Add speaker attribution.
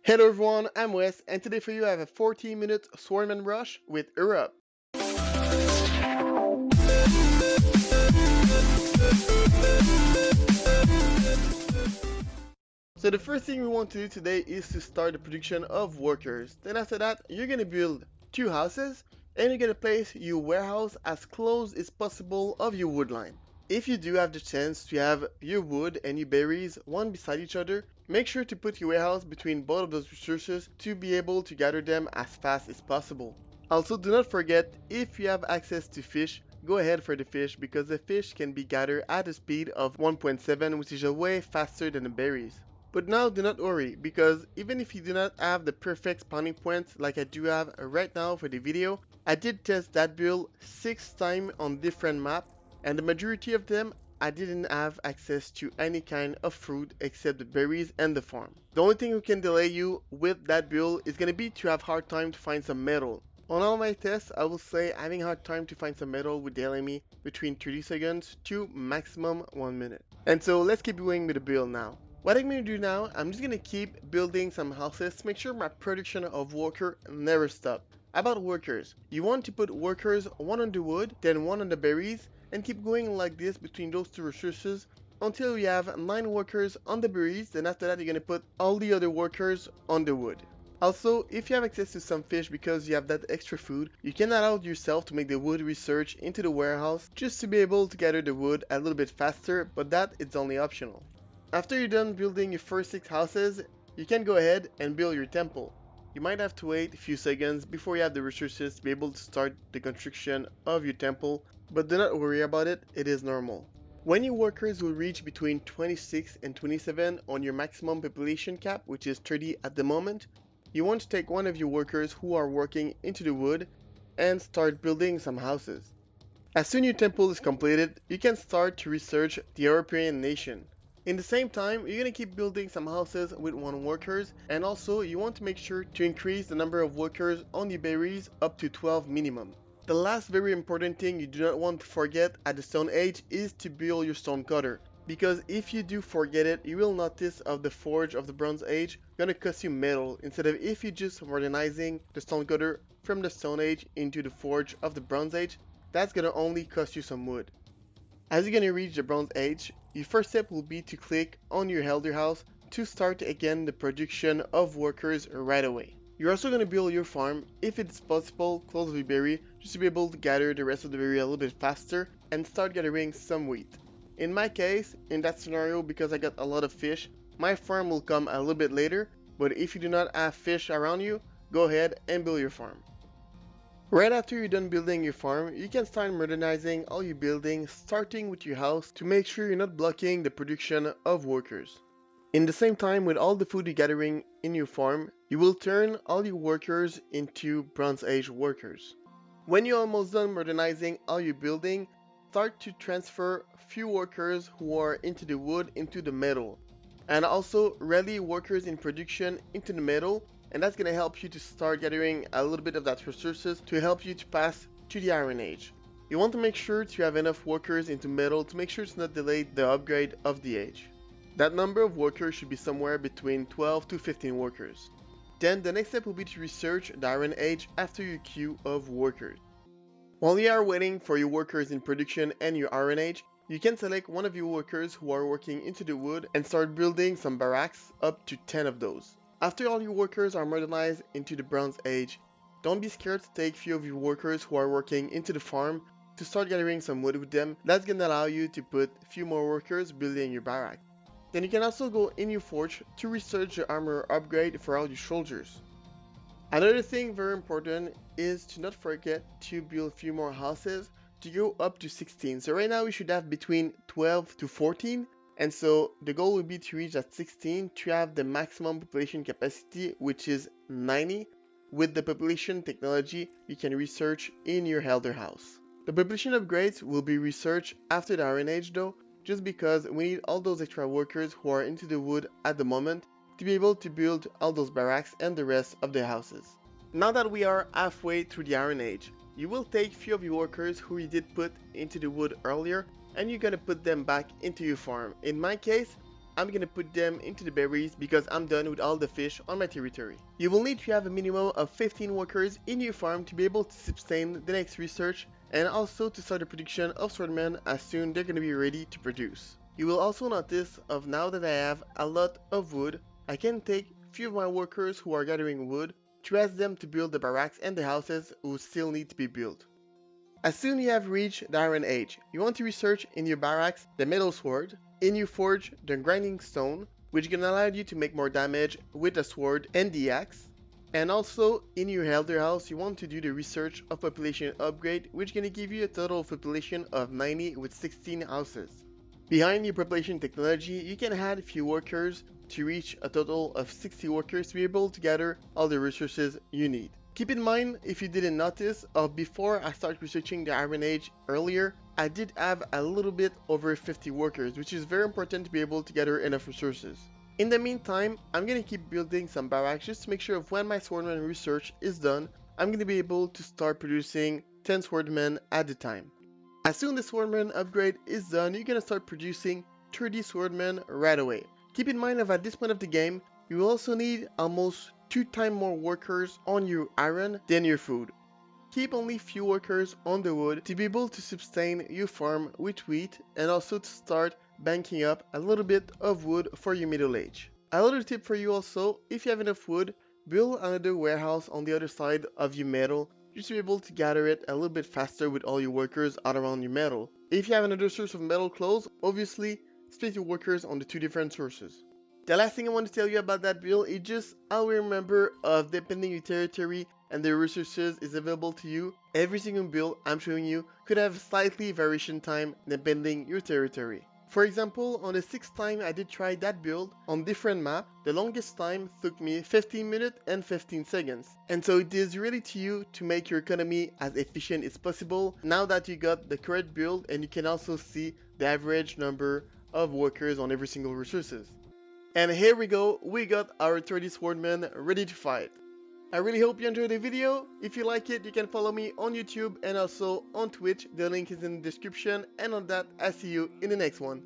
Speaker 1: Hello everyone, I'm Wes, and today for you I have a 14-minute Swordman Rush with Europe. So the first thing we want to do today is to start the production of workers. Then after that, you're going to build two houses, and you're going to place your warehouse as close as possible of your wood line. If you do have the chance to have your wood and your berries one beside each other, make sure to put your warehouse between both of those resources to be able to gather them as fast as possible. Also, do not forget, if you have access to fish, go ahead for the fish because the fish can be gathered at a speed of 1.7, which is way faster than the berries. But now do not worry, because even if you do not have the perfect spawning points like I do have right now for the video, I did test that build 6 times on different maps, and the majority of them I didn't have access to any kind of fruit except the berries and the farm. The only thing who can delay you with that build is gonna be to have hard time to find some metal. On all my tests, I will say having hard time to find some metal would delay me between 30 seconds to maximum 1 minute. And so let's keep going with the build now. What I'm going to do now, I'm just going to keep building some houses to make sure my production of worker never stop. About workers, you want to put workers one on the wood, then one on the berries, and keep going like this between those two resources until you have 9 workers on the berries, then after that you're going to put all the other workers on the wood. Also, if you have access to some fish because you have that extra food, you can allow yourself to make the wood research into the warehouse just to be able to gather the wood a little bit faster, but that is only optional. After you're done building your first 6 houses, you can go ahead and build your temple. You might have to wait a few seconds before you have the resources to be able to start the construction of your temple, but do not worry about it, it is normal. When your workers will reach between 26 and 27 on your maximum population cap, which is 30 at the moment, you want to take one of your workers who are working into the wood and start building some houses. As soon as your temple is completed, you can start to research the European nation. In the same time, you're going to keep building some houses with 1 workers, and also you want to make sure to increase the number of workers on the berries up to 12 minimum. The last very important thing you do not want to forget at the Stone Age is to build your stone cutter, because if you do forget it, you will notice of the forge of the Bronze Age gonna cost you metal instead of if you just modernizing the stone cutter from the Stone Age into the forge of the Bronze Age, that's gonna only cost you some wood. As you're gonna reach the Bronze Age, your first step will be to click on your Elder House to start again the production of workers right away. You're also going to build your farm, if it's possible, close to the berry, just to be able to gather the rest of the berry a little bit faster and start gathering some wheat. In my case, in that scenario, because I got a lot of fish, my farm will come a little bit later, but if you do not have fish around you, go ahead and build your farm. Right after you're done building your farm, you can start modernizing all your buildings, starting with your house to make sure you're not blocking the production of workers. In the same time, with all the food you're gathering in your farm, you will turn all your workers into Bronze Age workers. When you're almost done modernizing all your building, start to transfer few workers who are into the wood into the metal, and also rally workers in production into the metal, and that's going to help you to start gathering a little bit of that resources to help you to pass to the Iron Age. You want to make sure to have enough workers into metal to make sure to not delay the upgrade of the age. That number of workers should be somewhere between 12 to 15 workers. Then the next step will be to research the Iron Age after your queue of workers. While you are waiting for your workers in production and your Iron Age, you can select one of your workers who are working into the wood and start building some barracks, up to 10 of those. After all your workers are modernized into the Bronze Age, don't be scared to take few of your workers who are working into the farm to start gathering some wood with them. That's gonna allow you to put a few more workers building your barrack. Then you can also go in your forge to research the armor upgrade for all your soldiers. Another thing very important is to not forget to build a few more houses to go up to 16. So right now we should have between 12 to 14. And so the goal would be to reach that 16 to have the maximum population capacity, which is 90. With the population technology you can research in your Elder House. The population upgrades will be researched after the Iron Age though, just because we need all those extra workers who are into the wood at the moment to be able to build all those barracks and the rest of the houses. Now that we are halfway through the Iron Age, you will take few of your workers who you did put into the wood earlier and you're gonna put them back into your farm. In my case, I'm gonna put them into the berries because I'm done with all the fish on my territory. You will need to have a minimum of 15 workers in your farm to be able to sustain the next research and also to start the production of swordmen as soon they're gonna be ready to produce. You will also notice of now that I have a lot of wood, I can take few of my workers who are gathering wood to ask them to build the barracks and the houses who still need to be built. As soon as you have reached the Iron Age, you want to research in your barracks the metal sword, in your forge the grinding stone, which can allow you to make more damage with the sword and the axe, and also in your elder house you want to do the research of population upgrade, which is going to give you a total of population of 90 with 16 houses. Behind your population technology, you can add a few workers to reach a total of 60 workers to be able to gather all the resources you need. Keep in mind, if you didn't notice, before I started researching the Iron Age earlier, I did have a little bit over 50 workers, which is very important to be able to gather enough resources. In the meantime, I'm going to keep building some barracks just to make sure when my swordman research is done, I'm going to be able to start producing 10 swordmen at a time. As soon as the swordman upgrade is done, you're going to start producing 30 swordmen right away. Keep in mind that at this point of the game, you will also need almost 2 times more workers on your iron than your food. Keep only few workers on the wood to be able to sustain your farm with wheat and also to start banking up a little bit of wood for your middle age. A little tip for you also, if you have enough wood, build another warehouse on the other side of your metal just to be able to gather it a little bit faster with all your workers out around your metal. If you have another source of metal clothes, obviously split your workers on the 2 different sources. The last thing I want to tell you about that build is just always remember of depending your territory and the resources is available to you, every single build I'm showing you could have slightly variation time depending your territory. For example, on the 6th time I did try that build on different map, the longest time took me 15 minutes and 15 seconds. And so it is really to you to make your economy as efficient as possible now that you got the correct build and you can also see the average number of workers on every single resources. And here we go, we got our 30 swordmen ready to fight. I really hope you enjoyed the video. If you like it, you can follow me on YouTube and also on Twitch. The link is in the description. And on that, I see you in the next one.